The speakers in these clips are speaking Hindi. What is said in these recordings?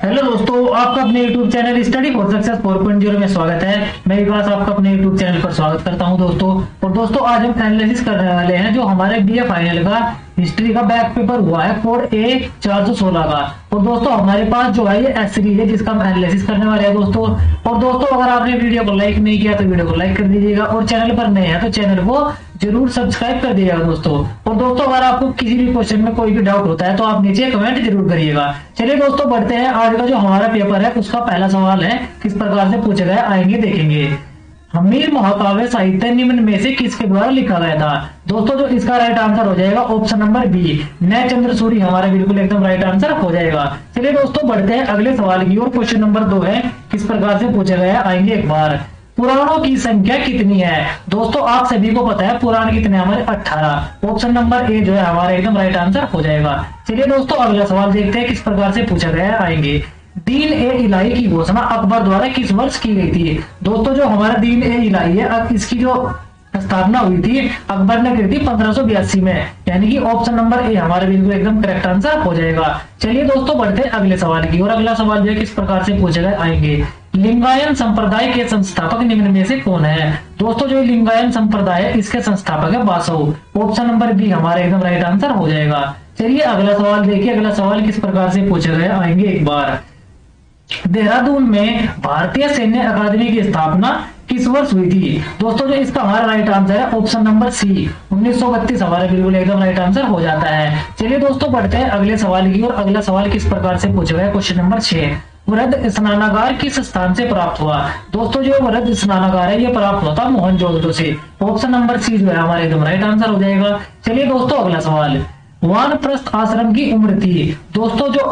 हेलो दोस्तों, आपका अपने YouTube channel study for success 4.0 में स्वागत है। मैं विकास आपका अपने YouTube चैनल पर स्वागत करता हूं दोस्तों। और दोस्तों आज हम एनालिसिस करने वाले हैं जो हमारे बीए फाइनल का हिस्ट्री का बैक पेपर हुआ है कोड ए 416 का। और दोस्तों हमारे पास जो है ये एस सीरीज है जिसका हम एनालिसिस करने वाले हैं दोस्तों। और दोस्तों अगर आपने वीडियो को लाइक नहीं किया तो वीडियो को लाइक कर दीजिएगा, और चैनल पर नए हैं तो चैनल को जरूर सब्सक्राइब कर दीजिएगा दोस्तों। और दोस्तों अगर आपको किसी भी क्वेश्चन में कोई भी डाउट होता है तो आप नीचे कमेंट जरूर करिएगा। चलिए दोस्तों बढ़ते हैं। आज का जो हमारा पेपर है उसका पहला सवाल है, किस प्रकार से पूछा गया आएंगे देखेंगे। हमीर महाकाव्य साहित्य निम्न में से किसके द्वारा लिखा गया था। दोस्तों जो इसका राइट आंसर हो जाएगा ऑप्शन नंबर बी, नय चंद्र सूरी हमारा बिल्कुल एकदम राइट आंसर हो जाएगा। चलिए दोस्तों बढ़ते हैं अगले सवाल की ओर। क्वेश्चन नंबर 2 है, किस प्रकार से पूछा गया आएंगे एक बार। पुराणों की संख्या कितनी है। दोस्तों आप सभी को पता है पुराण कितने हमारे 18। ऑप्शन नंबर ए जो है हमारा एकदम राइट आंसर हो जाएगा। चलिए दोस्तों अगला सवाल देखते हैं किस प्रकार से पूछा गया आएंगे। दीन ए इलाही की घोषणा अकबर द्वारा किस वर्ष की गई थी। दोस्तों जो हमारा दीन ए इलाही है अब इसकी जो स्थापना हुई थी अकबर ने की थी 1582 में, यानी कि ऑप्शन नंबर ए हमारे बिल्कुल एकदम करेक्ट आंसर हो जाएगा। चलिए दोस्तों बढ़ते हैं अगले सवाल की और अगला सवाल जो है किस प्रकार से पूछे गए आएंगे। लिंगायत संप्रदाय के संस्थापक निम्न में से कौन है। दोस्तों जो लिंगायत संप्रदाय है इसके संस्थापक है बासव। ऑप्शन नंबर बी हमारे एकदम राइट आंसर हो जाएगा। चलिए अगला सवाल देखिए, अगला सवाल किस प्रकार से पूछे गए आएंगे एक बार। देहरादून में भारतीय सैन्य अकादमी की स्थापना किस वर्ष हुई थी। दोस्तों जो इसका हमारा राइट आंसर है ऑप्शन नंबर सी, 1932 हमारे बिल्कुल एकदम राइट आंसर हो जाता है। चलिए दोस्तों बढ़ते हैं अगले सवाल की और अगला सवाल किस प्रकार से पूछा गया। क्वेश्चन नंबर 6, वृहद स्नानागार किस स्थान से प्राप्त हुआ। दोस्तों जो वृहद स्नानागार है ये प्राप्त होता मोहनजोदड़ो से। ऑप्शन नंबर सी जो है हमारे एकदम राइट आंसर हो जाएगा। चलिए दोस्तों अगला सवाल, वानप्रस्थ आश्रम की उम्र थी। दोस्तों जो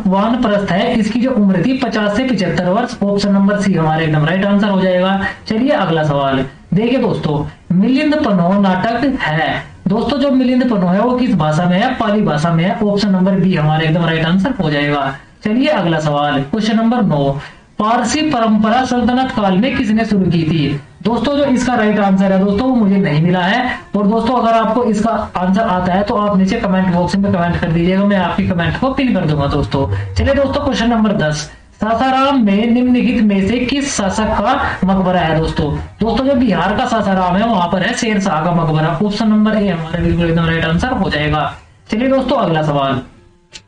वानप्रस्थ है इसकी जो उम्र थी 50 से 75 वर्ष। ऑप्शन नंबर सी हमारे एकदम राइट आंसर हो जाएगा। चलिए अगला सवाल देखिए दोस्तों, मिलिंद पन्हो नाटक है। दोस्तों जो मिलिंद पन्हो है वो किस भाषा में है, पाली भाषा में है। ऑप्शन नंबर बी हमारे एकदम राइट आंसर हो जाएगा। चलिए अगला सवाल क्वेश्चन नंबर 9, पारसी परंपरा सल्तनत काल में किसने शुरू की थी। दोस्तों जो इसका राइट आंसर है दोस्तों वो मुझे नहीं मिला है। और दोस्तों अगर आपको इसका आंसर आता है तो आप नीचे कमेंट बॉक्स में कमेंट कर दीजिएगा, मैं आपकी कमेंट को पिन कर दूंगा दोस्तों। चलिए दोस्तों क्वेश्चन नंबर 10, सासाराम में निम्नलिखित में से किस शासक का मकबरा है। दोस्तों जो बिहार का सासाराम है वहां पर है शेरशाह का मकबरा। ऑप्शन नंबर ए हमारे बिल्कुल एकदम राइट आंसर हो जाएगा। चलिए दोस्तों अगला सवाल,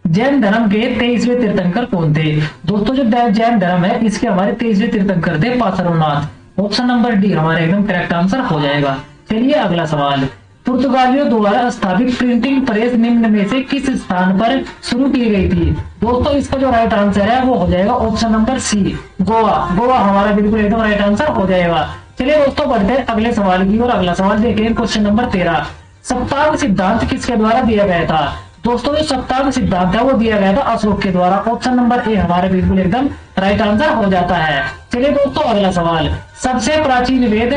जैन धर्म के 23वें तीर्थंकर कौन थे। दोस्तों जो जैन धर्म है इसके हमारे 23वें तीर्थंकर थे पार्श्वनाथ। ऑप्शन नंबर डी हमारे एकदम करेक्ट आंसर हो जाएगा। चलिए अगला सवाल, पुर्तगालियों द्वारा स्थापित प्रिंटिंग प्रेस निम्न में से किस स्थान पर शुरू की गई थी। दोस्तों इसका जो राइट आंसर है वो हो जाएगा option number C, Goa. Goa हमारा बिल्कुल एकदम राइट आंसर हो जाएगा। चलिए दोस्तों बढ़ते हैं अगले सवाल की और अगला सवाल देखें। क्वेश्चन नंबर 13, सप्तांग सिद्धांत किसके द्वारा दिया गया था। दोस्तों जो सप्तांग सिद्धांत है वो दिया गया था अशोक के द्वारा। ऑप्शन नंबर ए हमारे बिल्कुल एकदम राइट आंसर हो जाता है। चलिए दोस्तों अगला सवाल, सबसे प्राचीन वेद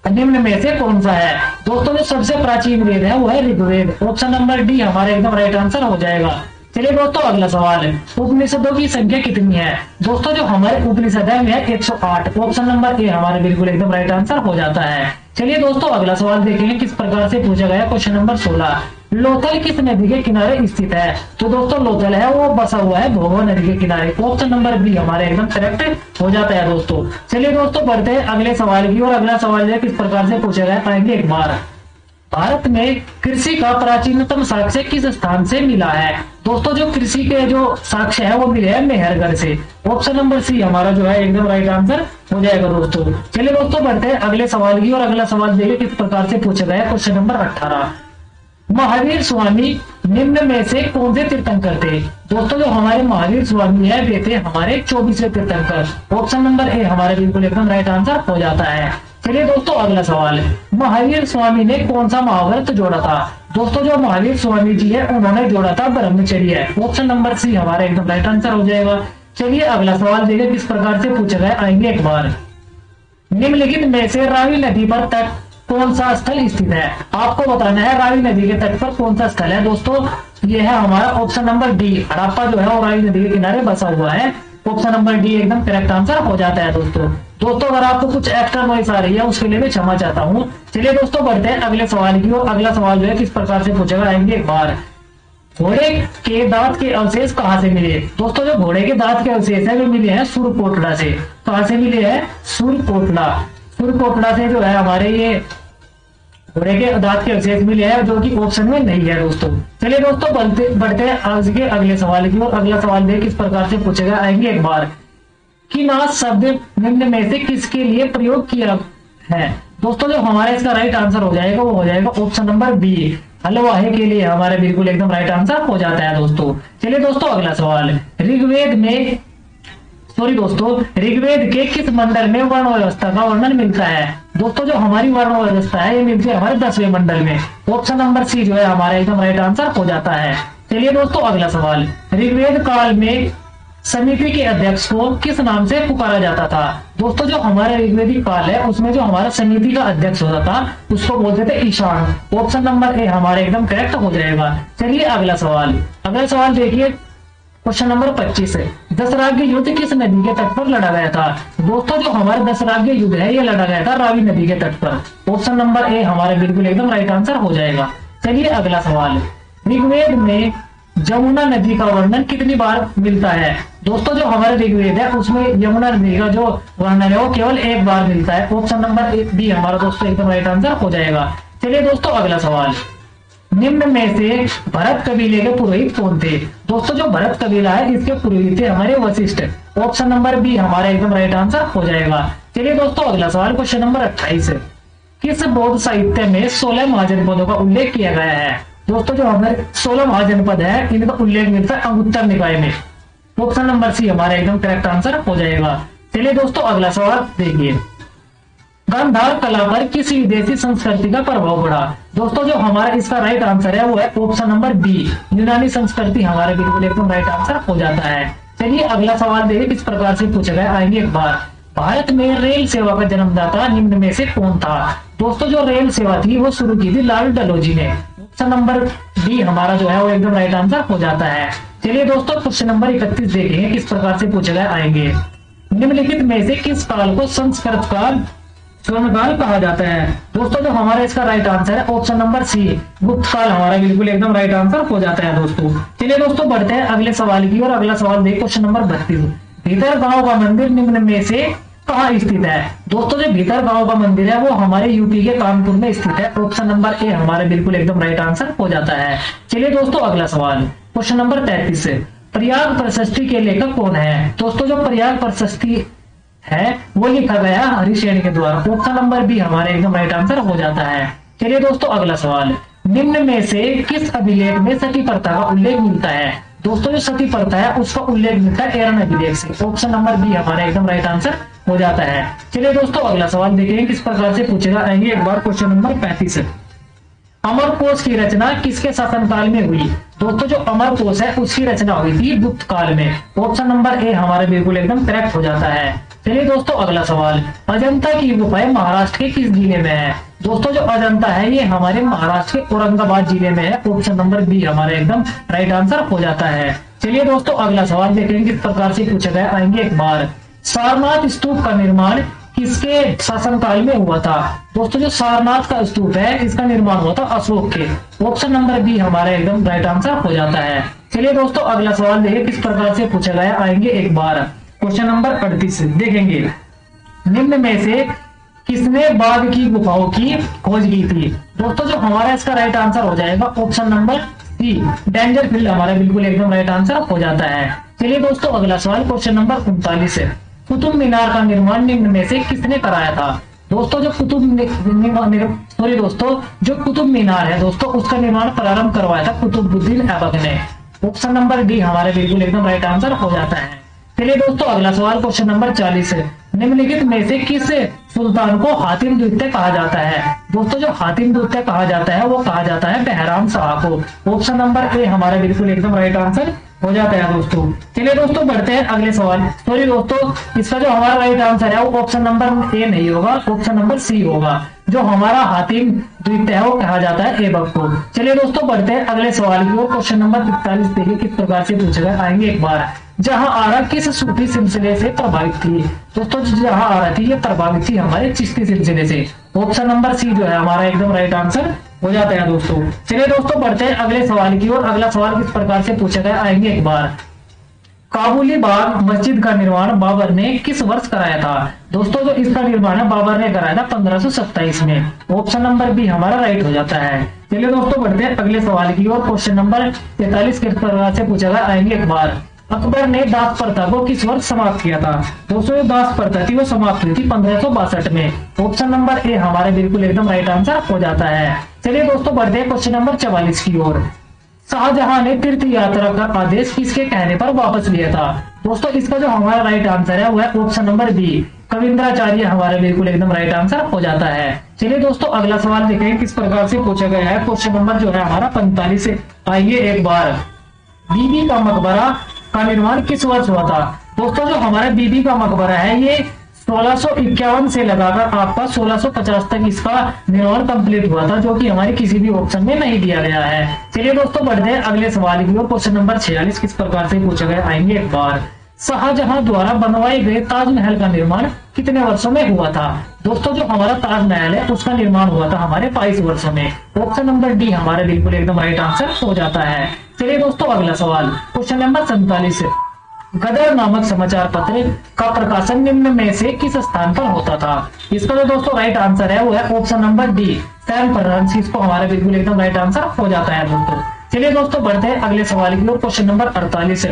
निम्न में से कौन सा है। दोस्तों जो सबसे प्राचीन वेद है वो है ऋग्वेद। ऑप्शन नंबर डी हमारे एकदम राइट आंसर हो जाएगा। चलिए दोस्तों अगला सवाल, उपनिषदों की संख्या कितनी है। दोस्तों जो हमारे उपनिषद है 108। ऑप्शन नंबर ए हमारे बिल्कुल एकदम राइट आंसर हो जाता है। चलिए दोस्तों अगला सवाल देखेंगे किस प्रकार से पूछा गया। क्वेश्चन नंबर 16, लोथल किस नदी के किनारे स्थित है। तो दोस्तों लोथल है वो बसा हुआ है भोगवा नदी के किनारे। ऑप्शन नंबर बी हमारे एकदम करेक्ट हो जाता है दोस्तों। चलिए दोस्तों बढ़ते हैं अगले सवाल की और अगला सवाल है किस प्रकार से पूछा गया आएंगे एक बार। भारत में कृषि का प्राचीनतम साक्ष्य किस स्थान से मिला है। दोस्तों जो कृषि के जो साक्ष्य है वो मिले हैं मेहरगढ़ से। ऑप्शन नंबर सी हमारा जो है एकदम राइट आंसर हो जाएगा दोस्तों। चलिए दोस्तों बढ़ते हैं अगले सवाल की और अगला सवाल देखिए किस प्रकार से पूछा गया। क्वेश्चन नंबर 18, महावीर स्वामी निम्न में से कौन से तीर्थंकर थे। दोस्तों जो हमारे महावीर स्वामी है वे थे हमारे 24वें तीर्थंकर। ऑप्शन नंबर ए हमारे बिल्कुल एकदम राइट आंसर हो जाता है। चलिए दोस्तों अगला सवाल, महावीर स्वामी ने कौन सा महाव्रत जोड़ा था। दोस्तों जो महावीर स्वामी जी है उन्होंने जोड़ा था ब्रह्मचर्य। ऑप्शन नंबर सी हमारा एकदम राइट आंसर हो जाएगा। चलिए अगला सवाल देखिए किस प्रकार से पूछा गया आएंगे एक बार। निम्नलिखित में से रावी नदी पर तट कौन सा स्थल स्थित है। आपको बताना है रावी नदी के तट पर कौन सा स्थल है। दोस्तों ये है हमारा ऑप्शन नंबर डी, हड़प्पा जो है वो रावी नदी के किनारे बसा हुआ है। ऑप्शन नंबर डी एकदम करेक्ट आंसर हो जाता है दोस्तों अगर आपको कुछ एक्स्ट्रा नॉइस आ रही है उसके लिए मैं क्षमा चाहता हूँ। चलिए दोस्तों बढ़ते हैं अगले सवाल की और अगला सवाल जो है किस प्रकार से पूछेगा आएंगे एक बार। घोड़े के दांत के अवशेष कहाँ से मिले? दोस्तों जो घोड़े के दांत के अवशेष है वे मिले हैं सुरकोटला से। कहाँ से मिले हैं? सुरकोटला। सुरकोटला से जो है हमारे ये घोड़े के दांत के अवशेष मिले हैं, जो कि ऑप्शन में नहीं है दोस्तों। चलिए दोस्तों बढ़ते हैं आज के अगले सवाल की ओर। अगला सवाल देख किस प्रकार से पूछेगा आएंगे एक बार कि नाथ शब्द निम्न में से किसके लिए प्रयोग किया है? दोस्तों जो हमारा इसका राइट आंसर हो जाएगा वो हो जाएगा ऑप्शन नंबर बी, हलवाहे के लिए हमारे बिल्कुल एकदम राइट आंसर हो जाता है दोस्तों। चलिए दोस्तों अगला सवाल, ऋग्वेद के किस मंडल में वर्ण व्यवस्था का वर्णन मिलता है? दोस्तों जो हमारी वर्ण व्यवस्था है ये मिलती है हमारे 10वें मंडल में। ऑप्शन नंबर सी जो है हमारा एकदम राइट आंसर हो जाता है। चलिए दोस्तों अगला सवाल, ऋग्वेद काल में समिति के अध्यक्ष को किस नाम से पुकारा जाता था? दोस्तों जो हमारा ऋग्वेदिक काल है उसमें जो हमारा समिति का अध्यक्ष होता था उसको बोलते थे ईशान। ऑप्शन नंबर ए हमारे एकदम करेक्ट हो जाएगा। चलिए अगला सवाल देखिए क्वेश्चन नंबर 25 है, दशराग्य युद्ध किस नदी के तट पर लड़ा गया था? दोस्तों जो हमारा दशराग्य युद्ध है ये लड़ा गया था रावी नदी के तट पर। ऑप्शन नंबर ए हमारे बिल्कुल एकदम राइट आंसर हो जाएगा। चलिए अगला सवाल, ऋग्वेद में जमुना नदी का वर्णन कितनी बार मिलता है? दोस्तों जो हमारे ऋग्वेद है उसमें यमुना नदी का जो वर्णन है वो केवल एक बार मिलता है। ऑप्शन नंबर बी हमारा दोस्तों एकदम राइट आंसर हो जाएगा। चलिए दोस्तों अगला सवाल, निम्न में से भरत कबीले के पुरोहित कौन थे? दोस्तों जो भरत कबीला है इसके पुरोहित थे हमारे वशिष्ठ। ऑप्शन नंबर बी हमारा एकदम राइट आंसर हो जाएगा। चलिए दोस्तों अगला सवाल क्वेश्चन नंबर 28 है, किस बौद्ध साहित्य में 16 महाजनपदों का उल्लेख किया गया है? दोस्तों जो हमारे 16 महाजनपद है इनका उल्लेख मिलता है अंगुत्तर निकाय में। ऑप्शन नंबर सी हमारा एकदम करेक्ट आंसर हो जाएगा। चलिए दोस्तों अगला सवाल देखिए, गांधार कला पर किस विदेशी संस्कृति का प्रभाव पड़ा? दोस्तों जो हमारा इसका राइट आंसर है वो है ऑप्शन नंबर बी, यूनानी संस्कृति हमारे बिल्कुल एकदम राइट आंसर हो जाता है। चलिए अगला सवाल देखिए किस प्रकार से पूछा गया आएंगे एक बार, भारत में रेल सेवा का जन्मदाता निम्न में से कौन था? दोस्तों जो रेल सेवा थी वो शुरू की थी लाल डलहौजी ने। ऑप्शन नंबर बी हमारा जो है वो एकदम राइट आंसर हो जाता है। चलिए दोस्तों क्वेश्चन नंबर 31 देखेंगे किस प्रकार से पूछा गया आएंगे, निम्नलिखित में से किस काल को संस्कृत काल स्वर्णकाल कहा जाता है? दोस्तों जो हमारा इसका राइट आंसर है ऑप्शन नंबर सी, गुप्त काल हमारा बिल्कुल एकदम राइट आंसर हो जाता है दोस्तों। चलिए दोस्तों बढ़ते हैं अगले सवाल की और अगला सवाल देखिए क्वेश्चन नंबर 32, भीतर गांव का मंदिर निम्न में से कहाँ स्थित है? दोस्तों जो भीतर गांव का मंदिर है वो हमारे यूपी के कानपुर में स्थित है। ऑप्शन नंबर ए हमारे बिल्कुल एकदम राइट आंसर हो जाता है। चलिए दोस्तों अगला सवाल क्वेश्चन नंबर 33, प्रयाग प्रशस्ति के लेखक कौन है? दोस्तों जो प्रयाग प्रशस्ति है वो लिखा गया हरिसेन के द्वारा। ऑप्शन नंबर बी हमारे एकदम राइट आंसर हो जाता है। चलिए दोस्तों अगला सवाल, निम्न में से किस अभिलेख में सती प्रथा का उल्लेख मिलता है? दोस्तों जो सती प्रथा है उसका उल्लेख मिलता है एरन अभिलेख से। ऑप्शन नंबर बी हमारा एकदम राइट आंसर हो जाता है। चलिए दोस्तों अगला सवाल देखेंगे किस प्रकार से पूछेगा आएंगे एक बार क्वेश्चन नंबर 35, अमरकोश की रचना किसके शासनकाल में हुई? दोस्तों जो अमरकोश है उसकी रचना हुई थी गुप्त काल में। ऑप्शन नंबर ए हमारे बिल्कुल एकदम करेक्ट हो जाता है। चलिए दोस्तों अगला सवाल, अजंता की गुफाएं महाराष्ट्र के किस जिले में है? दोस्तों जो अजंता है ये हमारे महाराष्ट्र के औरंगाबाद जिले में है। ऑप्शन नंबर बी हमारे एकदम राइट आंसर हो जाता है। चलिए दोस्तों अगला सवाल देखेंगे किस प्रकार से पूछा गया आएंगे एक बार, सारनाथ स्तूप का निर्माण किसके शासनकाल में हुआ था? दोस्तों जो सारनाथ का स्तूप है इसका निर्माण हुआ था अशोक के। ऑप्शन नंबर बी हमारा एकदम राइट आंसर हो जाता है। चलिए दोस्तों अगला सवाल देखिए किस प्रकार से पूछा गया आएंगे एक बार क्वेश्चन नंबर 38 देखेंगे, निम्न में से किसने बाघ की गुफाओं की खोज की थी? दोस्तों जो हमारा इसका राइट आंसर हो जाएगा ऑप्शन नंबर सी, डेंजरफील्ड हमारा बिल्कुल एकदम राइट आंसर हो जाता है। चलिए दोस्तों अगला सवाल क्वेश्चन नंबर 39 है, कुतुब मीनार का निर्माण निम्न में से किसने कराया था? दोस्तों जो कुतुब मीनार है दोस्तों उसका निर्माण प्रारंभ करवाया था कुतुबुद्दीन ऐबक ने। ऑप्शन नंबर डी हमारे बिल्कुल एकदम राइट आंसर हो जाता है। चलिए दोस्तों अगला सवाल क्वेश्चन नंबर 40 है, निम्नलिखित में से किस सुल्तान को हातिम द्वितीय कहा जाता है? दोस्तों जो हातिम द्वितीय कहा जाता है वो कहा जाता है बहराम शाह को। ऑप्शन नंबर ए हमारा बिल्कुल एकदम राइट आंसर हो जाता है दोस्तों। चलिए दोस्तों बढ़ते हैं अगले सवाल। सॉरी दोस्तों इसका जो हमारा राइट आंसर है वो ऑप्शन नंबर ए नहीं होगा, ऑप्शन नंबर सी होगा। जो हमारा हातिम द्वितीय है वो कहा जाता है ऐबक को। चलिए दोस्तों बढ़ते हैं अगले सवाल की ओर। क्वेश्चन नंबर 45 देखिए किस प्रकार से पूछेगा आएंगे एक बार, जहां आरा किस सूफी सिलसिले से प्रभावित थी? दोस्तों जहां आरा थी ये प्रभावित थी हमारे चिश्ती सिलसिले से। ऑप्शन नंबर सी जो है हमारा एकदम राइट आंसर हो जाता है दोस्तों। चलिए दोस्तों बढ़ते हैं अगले सवाल की ओर। अगला सवाल किस प्रकार से पूछा गया, आएंगे एक बार। काबुली बाग मस्जिद का निर्माण बाबर ने किस वर्ष कराया था? दोस्तों जो इसका निर्माण है बाबर ने कराया था 1527 में। ऑप्शन नंबर बी हमारा राइट हो जाता है। चलिए दोस्तों बढ़ते हैं अगले सवाल की ओर। क्वेश्चन नंबर 43 किस प्रकार से पूछा गया, आएंगे एक बार। अकबर ने दास प्रथा को किस वर्ष समाप्त किया था? दोस्तों जो दास प्रथा थी वो समाप्त हुई थी 1562 में। ऑप्शन नंबर ए हमारे बिल्कुल एकदम राइट आंसर हो जाता है। चलिए दोस्तों बढ़ते हैं क्वेश्चन नंबर 44 की ओर। शाहजहां ने तीर्थ यात्रा का आदेश किसके कहने पर वापस लिया था? दोस्तों इसका जो हमारा राइट आंसर है वो है ऑप्शन नंबर बी, कविंद्राचार्य हमारे बिल्कुल एकदम राइट आंसर हो जाता है। चलिए दोस्तों अगला सवाल देखें किस प्रकार से पूछा गया है। क्वेश्चन नंबर जो है हमारा 45 से आइए एक बार। बीबी का मकबरा का निर्माण किस वर्ष हुआ था? दोस्तों जो हमारा बीबी का मकबरा है ये 1651 से लगाकर आपका 1650 तक इसका निर्माण कंप्लीट हुआ था, जो कि हमारे किसी भी ऑप्शन में नहीं दिया गया है। चलिए दोस्तों बढ़ते हैं अगले सवाल की ओर। क्वेश्चन नंबर 46 किस प्रकार से पूछा गया, आएंगे एक बार। शाहजहां द्वारा बनवाए गए ताजमहल का निर्माण कितने वर्षों में हुआ था? दोस्तों जो हमारा ताजमहल है उसका निर्माण हुआ था हमारे 22 वर्षों में। ऑप्शन नंबर डी हमारे बिल्कुल एकदम राइट आंसर हो जाता है। चलिए दोस्तों अगला सवाल क्वेश्चन नंबर 47। गदर नामक समाचार पत्र का प्रकाशन निम्न में से किस स्थान पर होता था? इसका जो दोस्तों राइट आंसर है वो है option number D, San Francisco हमारा बिल्कुल एकदम राइट आंसर हो जाता है दोस्तों। चलिए दोस्तों बढ़ते हैं अगले सवाल की ओर। Question number 48।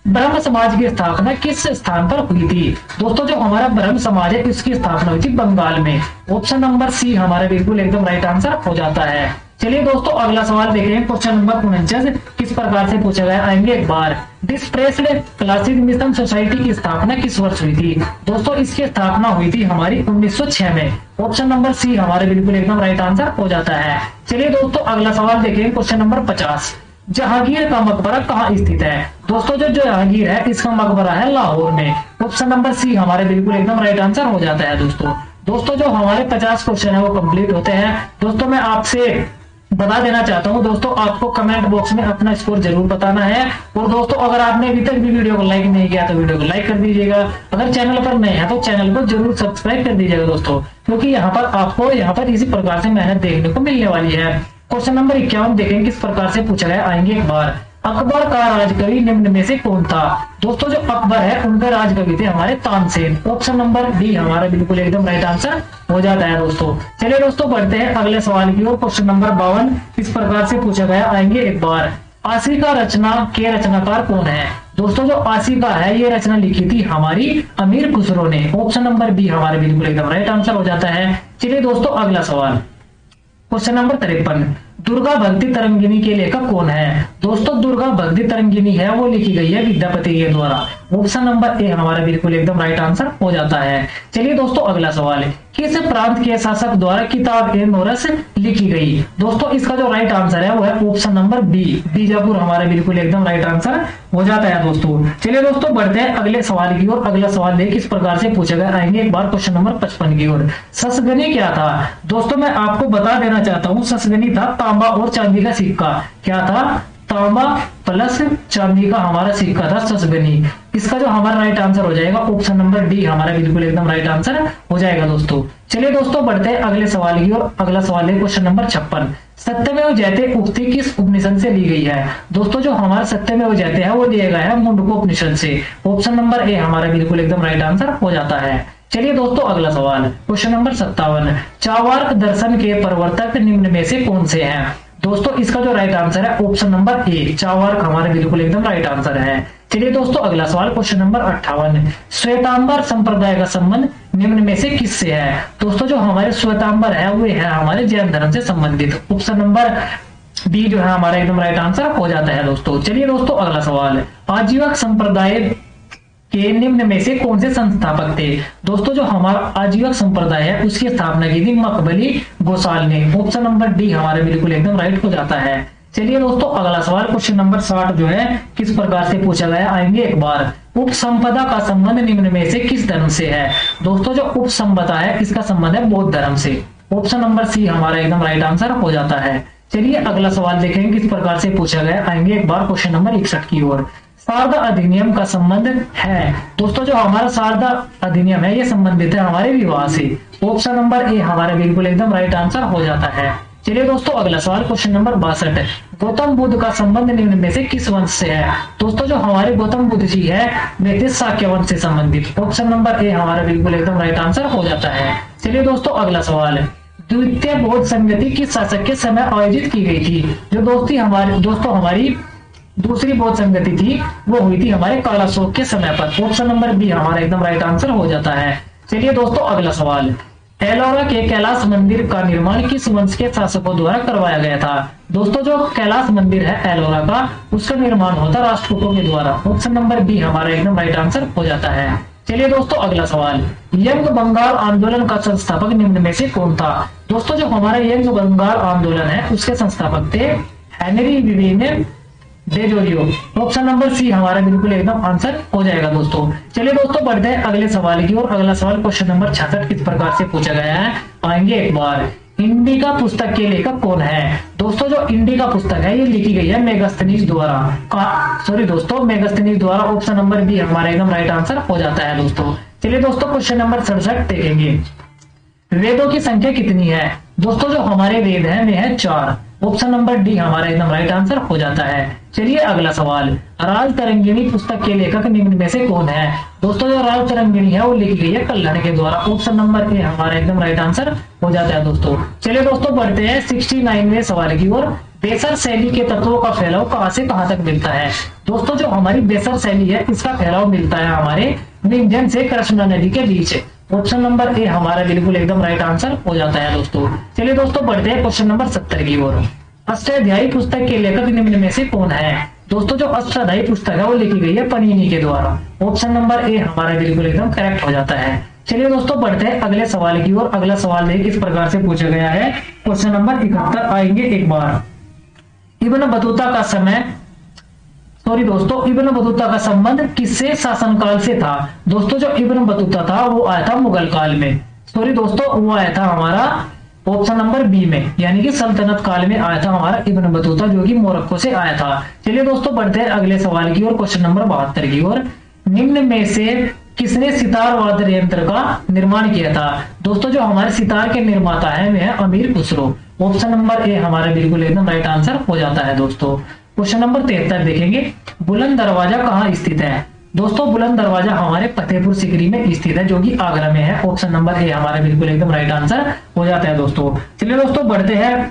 ब्रह्म समाज की स्थापना किस स्थान पर हुई थी? दोस्तों जो हमारा ब्रह्म समाज है इसकी स्थापना हुई थी बंगाल में। ऑप्शन नंबर सी हमारा बिल्कुल एकदम राइट आंसर हो जाता है। चलिए दोस्तों अगला सवाल देखें। क्वेश्चन नंबर 49 किस प्रकार से पूछा गया, आएंगे एक बार। डिस्प्रेस्ड क्लासिक मिशन सोसाइटी की स्थापना किस वर्ष हुई थी? दोस्तों इसकी स्थापना हुई थी हमारी 1906 में। ऑप्शन नंबर सी हमारे बिल्कुल एकदम राइट आंसर हो जाता है। चलिए दोस्तों अगला सवाल देखें। Question number 50। जहांगीर का मकबरा कहाँ स्थित है? दोस्तों जो जहांगीर है इसका मकबरा है लाहौर में। ऑप्शन नंबर सी हमारे बिल्कुल एकदम राइट आंसर हो जाता है दोस्तों जो हमारे 50 क्वेश्चन है वो कंप्लीट होते हैं। दोस्तों मैं आपसे बता देना चाहता हूं दोस्तों, आपको कमेंट बॉक्स में अपना स्कोर जरूर बताना है। और दोस्तों अगर आपने अभी तक भी वीडियो को लाइक नहीं किया तो वीडियो को लाइक कर दीजिएगा। अगर चैनल पर नए हैं तो चैनल को जरूर सब्सक्राइब कर दीजिएगा दोस्तों, क्योंकि यहाँ पर आपको इसी प्रकार से मेहनत देखने को मिलने वाली है। क्वेश्चन नंबर 51 देखें किस प्रकार से पूछा गया, आएंगे एक बार। अकबर का राजकवि निम्न में से कौन था? दोस्तों जो अकबर है उनके राजकवि थे हमारे तानसेन। ऑप्शन नंबर डी हमारा बिल्कुल एकदम राइट आंसर हो जाता है दोस्तों। चलिए दोस्तों बढ़ते हैं अगले सवाल की ओर। क्वेश्चन नंबर 52 किस प्रकार से पूछा गया, आएंगे एक बार। आशिका रचना के रचनाकार कौन है? दोस्तों जो आशिका है ये रचना लिखी थी हमारी अमीर खुसरो ने। ऑप्शन नंबर बी हमारे बिल्कुल एकदम राइट आंसर हो जाता है। चलिए दोस्तों अगला सवाल क्वेश्चन नंबर 53। दुर्गा भक्ति तरंगिनी के लेखक कौन है? दोस्तों दुर्गा भक्ति तरंगिनी है वो लिखी गई है विद्यापति के द्वारा। ऑप्शन नंबर ए हमारा बिल्कुल एकदम राइट आंसर हो जाता है। चलिए दोस्तों अगला सवाल है, किस प्रांत के शासक द्वारा किताब ए नोरस लिखी गई? दोस्तों इसका जो राइट आंसर है वो है ऑप्शन नंबर बी, बीजापुर हमारा बिल्कुल एकदम राइट आंसर हो जाता है दोस्तों। चलिए दोस्तों बढ़ते हैं अगले सवाल की ओर। अगला सवाल देख किस प्रकार से पूछा गया, आएंगे एक बार क्वेश्चन नंबर 55 की ओर। ससगनी क्या था? दोस्तों मैं आपको बता देना चाहता हूँ ससगनी था तांबा और चांदी का सिक्का। क्या था? तांबा प्लस चांदी का हमारा सिक्का था ससगनी। इसका जो हमारा राइट आंसर हो जाएगा ऑप्शन नंबर डी हमारा बिल्कुल एकदम राइट आंसर हो जाएगा दोस्तों। चलिए दोस्तों बढ़ते हैं अगले सवाल की ओर। अगला सवाल है क्वेश्चन नंबर 56। सत्यमेव जयते उक्ति किस उपनिषद से ली गई है? दोस्तों जो हमारा सत्यमेव जयते है वो दिया गया है मुंडकोपनिषद से। ऑप्शन नंबर ए हमारा बिल्कुल एकदम राइट आंसर हो जाता है। चलिए दोस्तों अगला सवाल क्वेश्चन नंबर 57। चार्वाक दर्शन के प्रवर्तक निम्न में से कौन से हैं? दोस्तों इसका जो राइट आंसर है ऑप्शन नंबर ए, चार्वाक हमारे बिल्कुल एकदम राइट आंसर है। चलिए दोस्तों अगला सवाल क्वेश्चन नंबर 58। श्वेतांबर संप्रदाय का संबंध निम्न में से किससे है? दोस्तों जो हमारे श्वेतांबर है वो है हमारे जैन धर्म से संबंधित। ऑप्शन नंबर बी जो है हमारा एकदम राइट आंसर हो जाता है दोस्तों। चलिए दोस्तों अगला सवाल, आजीवक संप्रदाय के निम्न में से कौन से संस्थापक थे? दोस्तों जो हमारा आजीवक संप्रदाय है उसकी स्थापना की थी मकबली गोसाल ने। ऑप्शन नंबर डी हमारे बिल्कुल एकदम राइट हो जाता है। चलिए दोस्तों अगला सवाल क्वेश्चन नंबर 60 जो है किस प्रकार से पूछा गया, आएंगे एक बार। उपसंपदा का संबंध निम्न में से किस धर्म से है? दोस्तों जो उपसंपदा है इसका संबंध है बौद्ध धर्म से। ऑप्शन नंबर सी हमारा एकदम राइट आंसर हो जाता है। चलिए अगला सवाल देखेंगे किस प्रकार से पूछा गया, आएंगे एक बार क्वेश्चन नंबर 61 की ओर। शारदा अधिनियम का संबंध है? दोस्तों जो हमारा शारदा अधिनियम है ये संबंधित है हमारे विवाह से। ऑप्शन नंबर ए हमारे बिल्कुल एकदम राइट आंसर हो जाता है। चलिए दोस्तों अगला सवाल क्वेश्चन नंबर 62। गौतम बुद्ध का संबंध निम्न में से किस वंश से है? दोस्तों जो हमारे गौतम बुद्ध जी है वे थे शाक्य वंश से संबंधित। ऑप्शन नंबर ए हमारा बिल्कुल एकदम राइट आंसर हो जाता है। चलिए दोस्तों अगला सवाल है, द्वितीय बौद्ध संगति किस शासक के समय आयोजित की गई थी? जो दोस्तों हमारी दूसरी बौद्ध संगति थी वो हुई थी हमारे कालाशोक के समय पर। ऑप्शन नंबर बी हमारा एकदम राइट आंसर हो जाता है। चलिए दोस्तों अगला सवाल, एलोरा के कैलाश मंदिर का निर्माण किस वंश के शासकों द्वारा करवाया गया था? दोस्तों जो कैलाश मंदिर है एलोरा का उसका निर्माण होता राष्ट्रकूटों के द्वारा। ऑप्शन नंबर बी हमारा एकदम राइट आंसर हो जाता है। चलिए दोस्तों अगला सवाल, यंग बंगाल आंदोलन का संस्थापक निम्न में से कौन था? दोस्तों जो हमारा यंग बंगाल आंदोलन है उसके संस्थापक थे हेनरी विवेन डेजोरियो। ऑप्शन नंबर सी हमारा बिल्कुल एकदम आंसर हो जाएगा दोस्तों। चलिए दोस्तों बढ़ते हैं अगले सवाल की ओर। अगला सवाल क्वेश्चन नंबर 66 किस प्रकार से पूछा गया है आएंगे एक बार। इंडिका पुस्तक के लेखक कौन है? दोस्तों जो इंडिका पुस्तक है ये लिखी गई है मेगास्थनीज द्वारा। ऑप्शन नंबर बी हमारा एकदम राइट आंसर हो जाता है दोस्तों। चलिए दोस्तों क्वेश्चन नंबर 67 देखेंगे, वेदों की संख्या कितनी है? दोस्तों जो हमारे वेद हैं वे हैं 4। ऑप्शन नंबर डी हमारा एकदम राइट आंसर हो जाता है। चलिए अगला सवाल, राज तरंगिणी पुस्तक के लेखक निम्न में से कौन है? दोस्तों जो राज तरंगिणी है वो लिखी गई है कल्हड़ के द्वारा। ऑप्शन नंबर ए हमारा एकदम राइट आंसर हो जाता है दोस्तों। चलिए दोस्तों बढ़ते हैं 69वें सवाल की ओर। बेसर शैली के तत्वों का फैलाव कहां से कहां तक मिलता है? दोस्तों जो हमारी बेसर शैली है इसका फैलाव मिलता है हमारे विंध्यन से कृष्णा नदी के बीच। ऑप्शन नंबर ए हमारा बिल्कुल एकदम राइट आंसर हो जाता है दोस्तों। चलिए दोस्तों बढ़ते हैं क्वेश्चन नंबर 70 की ओर। अष्टाध्यायी पुस्तक के लेखक निम्न में से कौन है? दोस्तों जो अष्टाध्यायी पुस्तक है वो लिखी गई है पनीनी के द्वारा। ऑप्शन नंबर ए हमारा बिल्कुल एकदम करेक्ट हो जाता है। चलिए दोस्तों बढ़ते हैं अगले सवाल की ओर। अगला सवाल देखिए किस प्रकार से पूछा गया है। क्वेश्चन नंबर 71 आएंगे एक बार। इब्न बतूता का संबंध किससे शासनकाल से था? दोस्तों जो इब्न बतूता था वो आया था मुगल काल में। वो आया था हमारा ऑप्शन नंबर बी में, यानी कि सल्तनत काल में आया था हमारा इब्न बतूता जो कि मोरक्को से आया था। चलिए दोस्तों बढ़ते हैं अगले सवाल की ओर। क्वेश्चन नंबर 72 की ओर। निम्न में से किसने सितार वाद्य यंत्र का निर्माण किया था? दोस्तों जो हमारे सितार के निर्माता है वे है अमीर खुसरो। ऑप्शन नंबर ए हमारा बिल्कुल एकदम राइट आंसर हो जाता है दोस्तों। क्वेश्चन नंबर 73 देखेंगे, बुलंद दरवाजा कहाँ स्थित है? दोस्तों बुलंद दरवाजा हमारे फतेहपुर सिकरी में स्थित है जो कि आगरा में है। ऑप्शन नंबर ए हमारा बिल्कुल एकदम राइट आंसर हो जाता है दोस्तों। चलिए दोस्तों बढ़ते हैं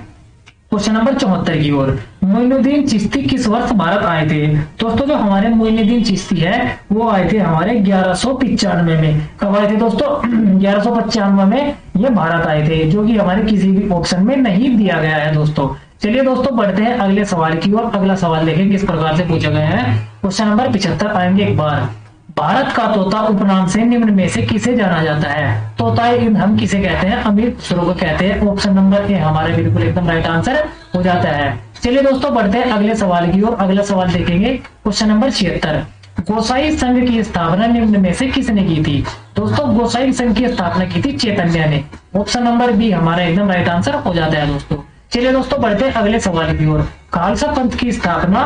क्वेश्चन नंबर 74 की ओर। मोइनुद्दीन चिश्ती किस वर्ष भारत आए थे? दोस्तों जो हमारे मोइनुद्दीन चिश्ती है वो आए थे हमारे 1195 में। कब आए थे दोस्तों? 1195 में ये भारत आए थे, जो कि हमारे किसी भी ऑप्शन में नहीं दिया गया है दोस्तों। चलिए दोस्तों बढ़ते हैं अगले सवाल की ओर। अगला सवाल देखें किस प्रकार से पूछा गया है। क्वेश्चन नंबर 75 आएंगे एक बार। भारत का तोता उपनाम से निम्न में से किसे जाना जाता है? तोता हम किसे कहते हैं? अमीर खुसरो को कहते हैं। ऑप्शन नंबर ए हमारे बिल्कुल एकदम राइट आंसर हो जाता है। चलिए दोस्तों बढ़ते हैं अगले सवाल की ओर। अगला सवाल देखेंगे क्वेश्चन नंबर 76। गोसाई संघ की स्थापना निम्न में से किसने की थी? दोस्तों गोसाई संघ की स्थापना की थी चैतन्य ने। ऑप्शन नंबर बी हमारा एकदम राइट आंसर हो जाता है दोस्तों। चलिए दोस्तों बढ़ते हैं अगले सवाल की ओर। खालसा पंथ की स्थापना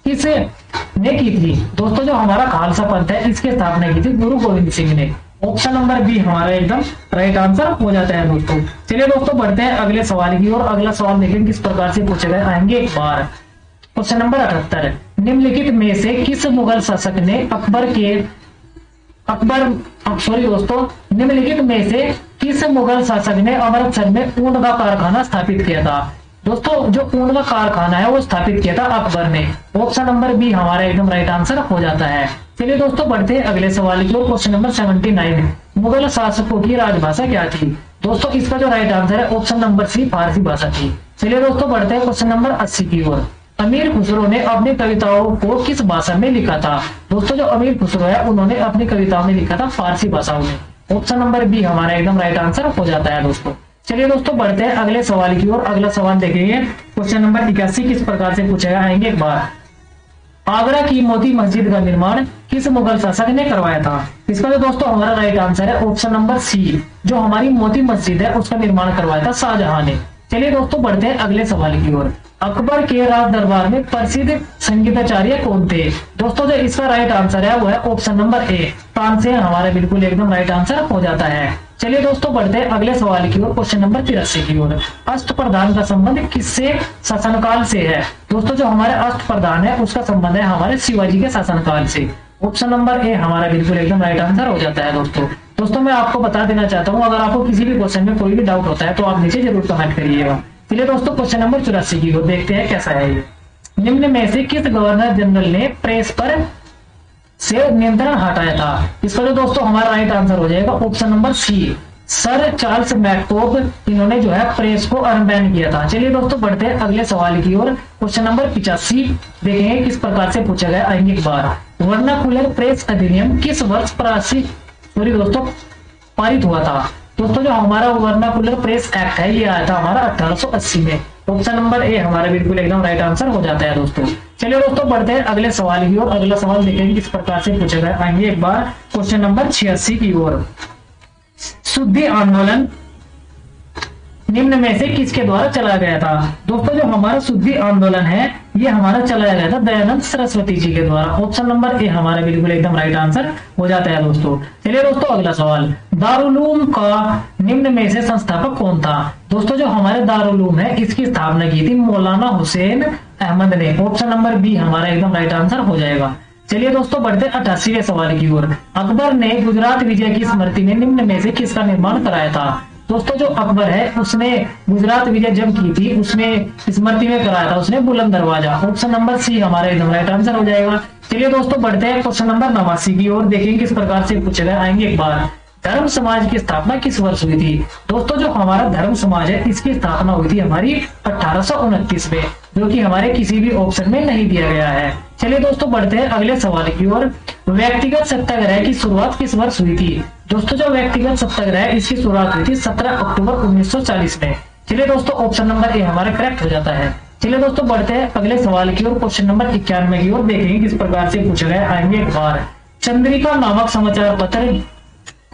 किसने की थी? दोस्तों जो हमारा खालसा पंथ है इसकी स्थापना की थी गुरु गोविंद सिंह ने। ऑप्शन नंबर बी हमारा एकदम राइट आंसर हो जाता है दोस्तों। चलिए दोस्तों बढ़ते हैं अगले सवाल की ओर। अगला सवाल देखें किस प्रकार से पूछे गए आएंगे एक बार। Question number 78। निम्नलिखित में से किस मुगल शासक ने निम्नलिखित में से किस मुगल शासक ने अमृतसर में ऊन का कारखाना स्थापित किया था? दोस्तों जो ऊन का कारखाना है वो स्थापित किया था अकबर ने। ऑप्शन नंबर बी हमारा एकदम राइट आंसर हो जाता है। चलिए दोस्तों बढ़ते हैं अगले सवाल की ओर। Question number 79। मुगल शासकों की राजभाषा क्या थी? दोस्तों इसका जो राइट आंसर है ऑप्शन नंबर सी फारसी भाषा थी। चलिए दोस्तों बढ़ते हैं क्वेश्चन नंबर 80 की ओर। अमीर खुसरो ने अपनी कविताओं को किस भाषा में लिखा था? दोस्तों जो अमीर खुसरो है उन्होंने अपनी कविताओं में लिखा था फारसी भाषाओं में। ऑप्शन नंबर बी हमारा एकदम राइट आंसर हो जाता है दोस्तों। चलिए दोस्तों बढ़ते हैं अगले सवाल की ओर। अगला सवाल देखेंगे क्वेश्चन नंबर 81 किस प्रकार से पूछेगा आएंगे एक बार। आगरा की मोती मस्जिद का निर्माण किस मुगल शासक ने करवाया था? इसका जो दोस्तों हमारा राइट आंसर है ऑप्शन नंबर सी, जो हमारी मोती मस्जिद है उसका निर्माण करवाया था शाहजहां ने। चलिए दोस्तों बढ़ते हैं अगले सवाल की ओर। अकबर के राज दरबार में प्रसिद्ध संगीताचार्य कौन थे? दोस्तों जो इसका राइट आंसर है वो है ऑप्शन नंबर ए, तानसेन हमारा बिल्कुल एकदम राइट आंसर हो जाता है। चलिए दोस्तों बढ़ते हैं अगले सवाल की ओर, क्वेश्चन नंबर 83 की ओर। अष्टप्रधान का संबंध किससे शासनकाल से है? दोस्तों जो हमारे अष्टप्रधान है उसका संबंध है हमारे शिवाजी के शासनकाल से। ऑप्शन नंबर ए हमारा बिल्कुल एकदम राइट आंसर हो जाता है। दोस्तों मैं आपको बता देना चाहता हूँ, अगर आपको किसी भी क्वेश्चन में कोई भी डाउट होता है तो आप नीचे जरूर कमेंट करिएगा। चलिए दोस्तों क्वेश्चन नंबर 84 की ओर देखते हैं कैसा है ये। निम्न में से किस गवर्नर जनरल ने प्रेस पर से नियंत्रण हटाया था? इसका जो दोस्तों हमारा राइट आंसर हो जाएगा option number C, sir Charles Metcalfe, इन्होंने जो है प्रेस को अनबैन किया था। चलिए दोस्तों बढ़ते हैं अगले सवाल की ओर, क्वेश्चन नंबर 85 देखेंगे किस प्रकार से पूछा गया। आएंगे एक बार, वर्नाकुलर प्रेस अधिनियम किस वर्ष पारित हुआ था? दोस्तों जो हमारा वर्नाकुलर प्रेस एक्ट है ये आया था हमारा 1880 में। ऑप्शन नंबर ए हमारा बिल्कुल एकदम राइट आंसर हो जाता है दोस्तों। चलिए दोस्तों बढ़ते हैं अगले सवाल की ओर। अगला सवाल देखेंगे किस प्रकार से पूछा गया। आएंगे एक बार क्वेश्चन नंबर 86 की ओर। शुद्धि आंदोलन निम्न में से किसके द्वारा चलाया गया था? दोस्तों जो हमारा शुद्धि आंदोलन है ये हमारा चलाया गया था दयानंद सरस्वती जी के द्वारा। ऑप्शन नंबर ए हमारा बिल्कुल एकदम राइट आंसर हो जाता है दोस्तों। चलिए दोस्तों अगला सवाल, दारुल का निम्न में से संस्थापक कौन था? दोस्तों जो हमारे दारुल है इसकी स्थापना की थी मौलाना हुसैन अहमद ने। ऑप्शन नंबर बी हमारा एकदम राइट आंसर हो जाएगा। चलिए दोस्तों बढ़ते 88वें सवाल की ओर। अकबर ने गुजरात विजय की स्मृति में निम्न में से किसका निर्माण कराया था? दोस्तों जो अकबर है उसने गुजरात विजय जब की थी उसमें स्मृति में कराया था उसने बुलंद दरवाजा। ऑप्शन नंबर सी हमारा एकदम राइट आंसर हो जाएगा। चलिए दोस्तों बढ़ते हैं क्वेश्चन नंबर 89 की ओर, देखेंगे किस प्रकार से पूछे गए। आएंगे एक बार, धर्म समाज की स्थापना किस वर्ष हुई थी? दोस्तों जो हमारा धर्म समाज है इसकी स्थापना हुई थी हमारी 1829 में, जो कि हमारे किसी भी ऑप्शन में नहीं दिया गया है। चलिए दोस्तों बढ़ते हैं अगले सवाल की ओर। व्यक्तिगत सत्याग्रह की शुरुआत किस वर्ष हुई थी? दोस्तों जो व्यक्तिगत सत्याग्रह इसकी शुरुआत हुई थी 17 अक्टूबर 1940 में। चलिए दोस्तों ऑप्शन नंबर ए हमारा करेक्ट हो जाता है। चलिए दोस्तों बढ़ते हैं अगले सवाल की ओर, क्वेश्चन नंबर 91 की ओर, देखेंगे किस प्रकार से पूछा गया। आएंगे एक बार, चंद्रिका नामक समाचार पत्र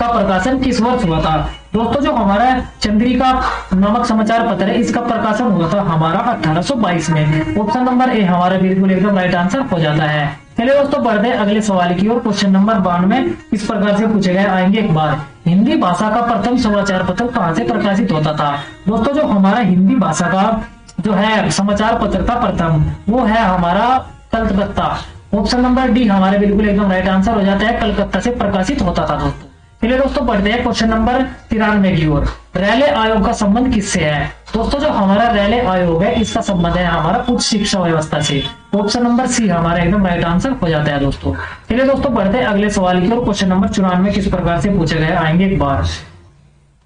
का प्रकाशन किस वर्ष हुआ था? दोस्तों जो हमारा चंद्रिका नामक समाचार पत्र है इसका प्रकाशन हुआ था हमारा 1822 में। ऑप्शन नंबर ए हमारा बिल्कुल एकदम राइट आंसर हो जाता है। चलिए दोस्तों बढ़ते हैं अगले सवाल की ओर, क्वेश्चन नंबर 92 इस प्रकार से पूछे गए। आएंगे एक बार, हिंदी भाषा का प्रथम समाचार पत्र कहाँ से प्रकाशित होता था? दोस्तों जो हमारा हिंदी भाषा का जो है समाचार पत्र था प्रथम वो है हमारा कलकत्ता। ऑप्शन नंबर डी हमारे बिल्कुल एकदम राइट आंसर हो जाता है, कलकत्ता से प्रकाशित होता था दोस्तों। चलिए दोस्तों बढ़ते हैं क्वेश्चन नंबर 93 की ओर। रैले आयोग का संबंध किससे है? दोस्तों जो हमारा रैले आयोग है इसका संबंध है हमारा उच्च शिक्षा व्यवस्था से। ऑप्शन नंबर सी हमारा एकदम राइट आंसर हो जाता है दोस्तों। चलिए दोस्तों बढ़ते हैं अगले सवाल की ओर, क्वेश्चन नंबर 94 किस प्रकार से पूछे गए। आएंगे एक बार,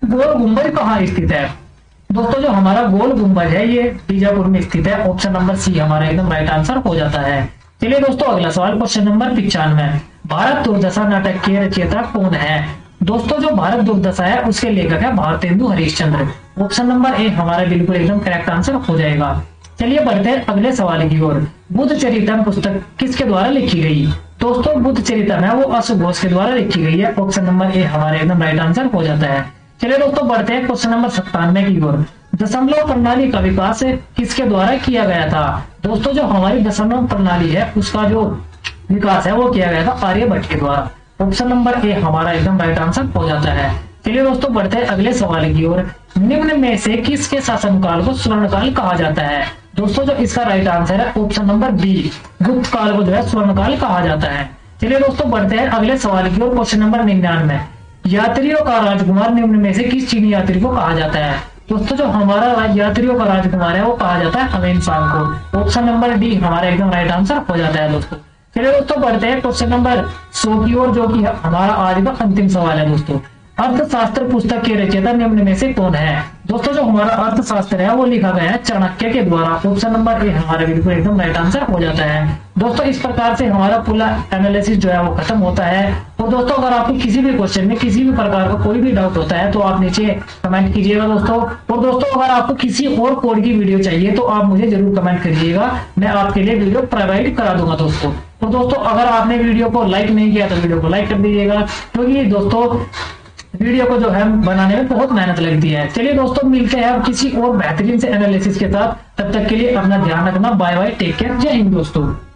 गोल गुम्बद कहाँ स्थित है? दोस्तों जो हमारा गोल गुम्बद है ये बीजापुर में स्थित है। ऑप्शन नंबर सी हमारा एकदम राइट आंसर हो जाता है। चलिए दोस्तों अगला सवाल, क्वेश्चन नंबर 95, भारत दुर्दशा नाटक के रचयिता कौन है? दोस्तों जो भारत दुर्दशा है उसके लेखक है Bharatendu Harishchandra. Option number A हमारा बिल्कुल एकदम करेक्ट आंसर हो जाएगा। चलिए बढ़ते हैं अगले सवाल की ओर। बुद्ध चरितम पुस्तक किसके द्वारा लिखी गई? दोस्तों बुद्ध चरितम है वो अशोक घोष के द्वारा लिखी गई है। ऑप्शन नंबर ए हमारा एकदम राइट आंसर हो जाता है। चलिए दोस्तों बढ़ते हैं क्वेश्चन नंबर 97 की ओर। दशमलव प्रणाली का विकास किसके द्वारा किया गया था? दोस्तों जो हमारी दशमलव प्रणाली है उसका जो विकास है वो किया गया था आर्यभट्ट के द्वारा। ऑप्शन नंबर ए हमारा एकदम राइट आंसर हो जाता है। चलिए दोस्तों बढ़ते हैं अगले सवाल की ओर। निम्न में से किसके शासनकाल को स्वर्णकाल कहा जाता है? दोस्तों जो इसका राइट आंसर है ऑप्शन नंबर बी, गुप्त काल को जो है स्वर्णकाल कहा जाता है। चलिए दोस्तों बढ़ते हैं अगले सवाल की ओर, क्वेश्चन नंबर 99, यात्रियों का राजकुमार निम्न में से किस चीनी यात्री को कहा जाता है? दोस्तों जो हमारा यात्रियों का राजकुमार है वो कहा जाता है हवेन सांग को। ऑप्शन नंबर डी हमारा एकदम राइट आंसर हो जाता है दोस्तों। चलिए दोस्तों बढ़ते हैं क्वेश्चन नंबर 100 की ओर, जो कि हमारा आज का अंतिम सवाल है दोस्तों। अर्थशास्त्र पुस्तक के रचयिता निम्न में से कौन है? दोस्तों जो हमारा अर्थशास्त्र है वो लिखा गया है चाणक्य के द्वारा। ऑप्शन नंबर ए हमारा बिल्कुल एकदम राइट आंसर हो जाता है। दोस्तों इस प्रकार से हमारा पूरा एनालिसिस जो है वो खत्म होता है। तो दोस्तों अगर आपको किसी भी क्वेश्चन में किसी भी प्रकार का कोई भी डाउट होता है तो आप नीचे कमेंट कीजिएगा दोस्तों। और दोस्तों अगर आपको किसी और कोड की वीडियो चाहिए तो आप मुझे जरूर कमेंट करिएगा, मैं आपके लिए वीडियो प्रोवाइड करा दूंगा दोस्तों। तो दोस्तों अगर आपने वीडियो को लाइक नहीं किया तो वीडियो को लाइक कर दीजिएगा, क्योंकि दोस्तों वीडियो को जो है बनाने में बहुत मेहनत लगती है। चलिए दोस्तों, मिलते हैं अब किसी और बेहतरीन से एनालिसिस के साथ। तब तक के लिए अपना ध्यान रखना। बाय बाय, टेक केयर, जय हिंद दोस्तों।